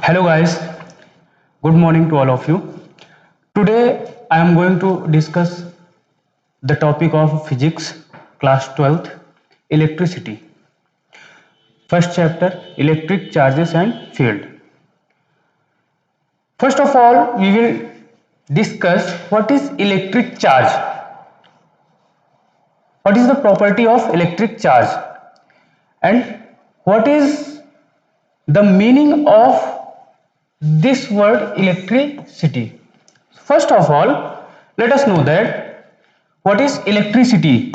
Hello guys, good morning to all of you. Today I am going to discuss the topic of physics, class 12th, electricity. First chapter, electric charges and field. First of all, we will discuss what is electric charge. What is the property of electric charge and what is the meaning of this word electricity. First of all, let us know that what is electricity.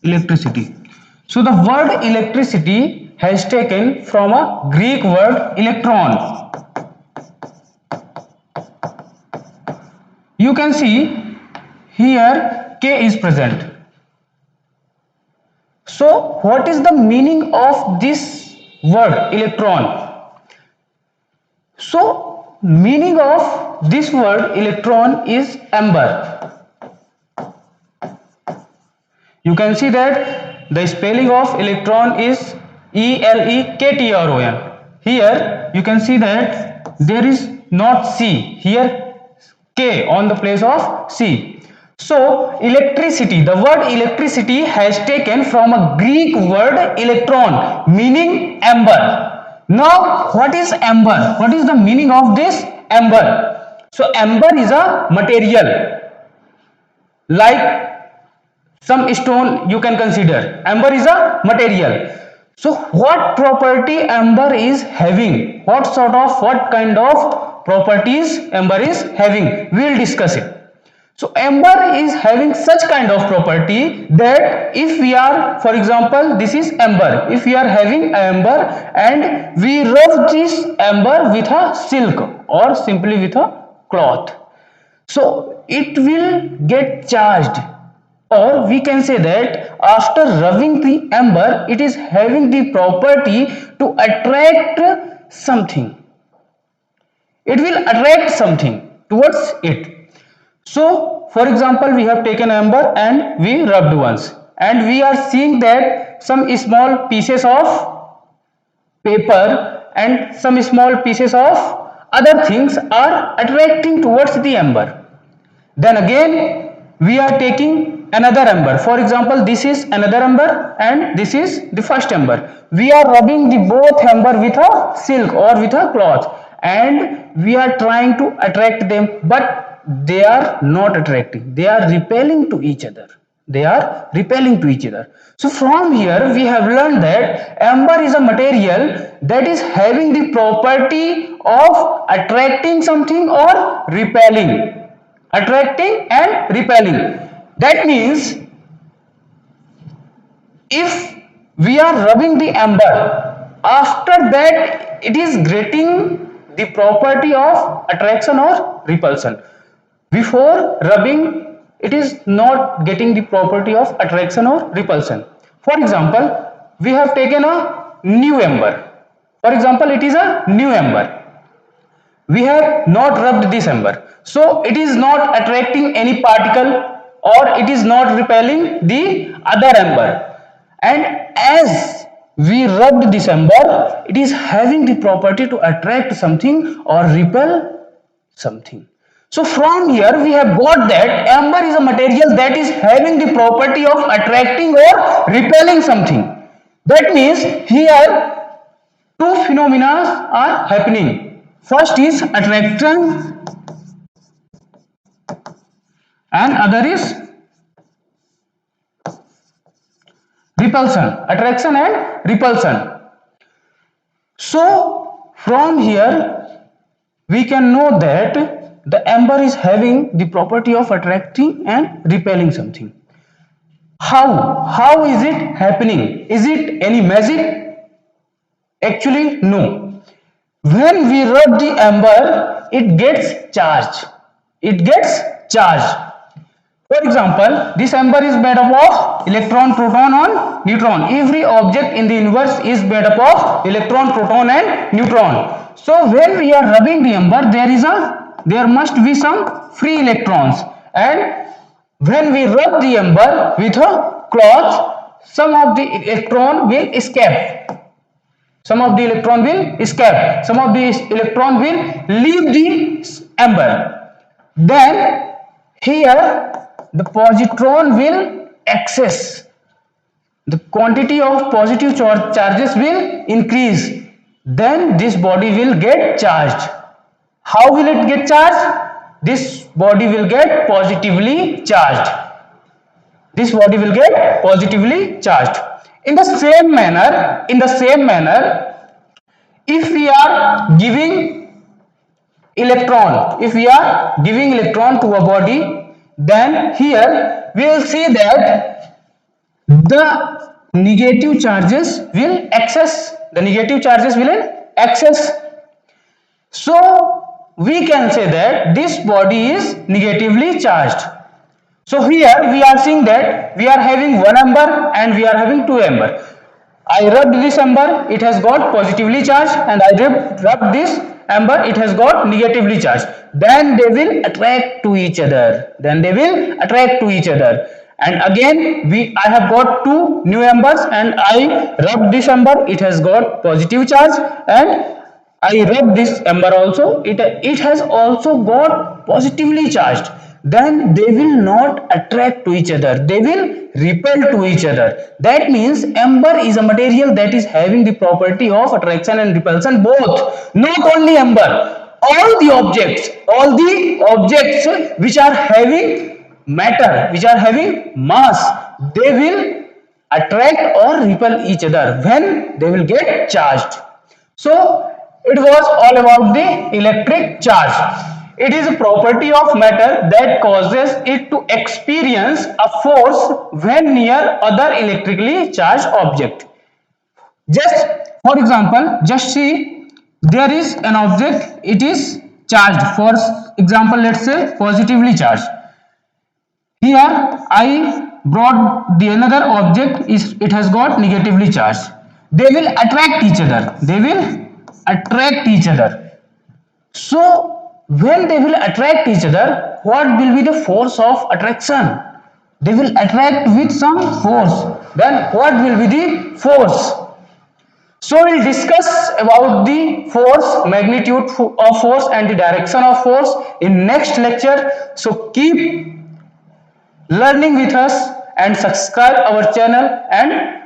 Electricity. So the word electricity has taken from a Greek word electron. You can see here K is present. So what is the meaning of this word electron? So meaning of this word electron is amber. You can see that the spelling of electron is ELEKTRON. Here you can see that there is not C, here K on the place of C. So electricity, the word electricity has taken from a Greek word electron meaning amber. Now what is amber? What is the meaning of this amber? So amber is a material like some stone you can consider. Amber is a material. So what property amber is having? What kind of properties amber is having? We will discuss it. So amber is having such kind of property that if we are, for example, this is amber. If we are having amber and we rub this amber with a silk or simply with a cloth, so it will get charged, or we can say that after rubbing the amber, it is having the property to attract something. It will attract something towards it. So for example, we have taken amber and we rubbed once, and we are seeing that some small pieces of paper and some small pieces of other things are attracting towards the amber. Then again we are taking another amber. For example, this is another amber and this is the first amber. We are rubbing the both amber with a silk or with a cloth, and we are trying to attract them, but they are not attracting. They are repelling to each other. They are repelling to each other. So from here we have learned that amber is a material that is having the property of attracting something or repelling. Attracting and repelling. That means if we are rubbing the amber, after that it is getting the property of attraction or repulsion. Before rubbing, it is not getting the property of attraction or repulsion. For example, we have taken a new amber. For example, it is a new amber. We have not rubbed this amber, so it is not attracting any particle or it is not repelling the other amber. And as we rubbed this amber, it is having the property to attract something or repel something. So from here we have got that amber is a material that is having the property of attracting or repelling something. That means here two phenomena are happening. First is attraction and other is repulsion. Attraction and repulsion. So from here we can know that the amber is having the property of attracting and repelling something. How is it happening? Is it any magic? Actually no. When we rub the amber, it gets charged. It gets charged. For example, this amber is made up of electron, proton and neutron. Every object in the universe is made up of electron, proton and neutron. So when we are rubbing the amber, there must be some free electrons, and when we rub the amber with a cloth, some of the electron will escape. some of the electron will escape, some of the electron will leave the amber. Then here the positron will access, the quantity of positive charges will increase, then this body will get charged. How will it get charged? This body will get positively charged. This body will get positively charged. In the same manner, if we are giving electron to a body, then here we will see that the negative charges will access, so we can say that this body is negatively charged. So here we are seeing that we are having one amber and we are having two amber. I rubbed this amber, it has got positively charged, and I rubbed this amber, it has got negatively charged. Then they will attract to each other. And again I have got two new ambers and I rubbed this amber, it has got positive charge, and I rub this amber also, it has also got positively charged. Then they will not attract to each other, they will repel to each other. That means amber is a material that is having the property of attraction and repulsion both. Not only amber, all the objects which are having matter, which are having mass, they will attract or repel each other when they will get charged. So it was all about the electric charge. It is a property of matter that causes it to experience a force when near other electrically charged object. Just for example, just see, there is an object, it is charged. For example, let's say positively charged. Here I brought the another object, is it has got negatively charged. They will attract each other. So when they will attract each other, what will be the force of attraction? They will attract with some force. Then what will be the force? So we'll discuss about the force, magnitude of force and the direction of force in next lecture. So keep learning with us and subscribe our channel and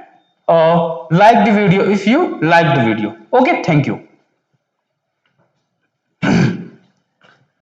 like the video if you like the video. Okay, thank you.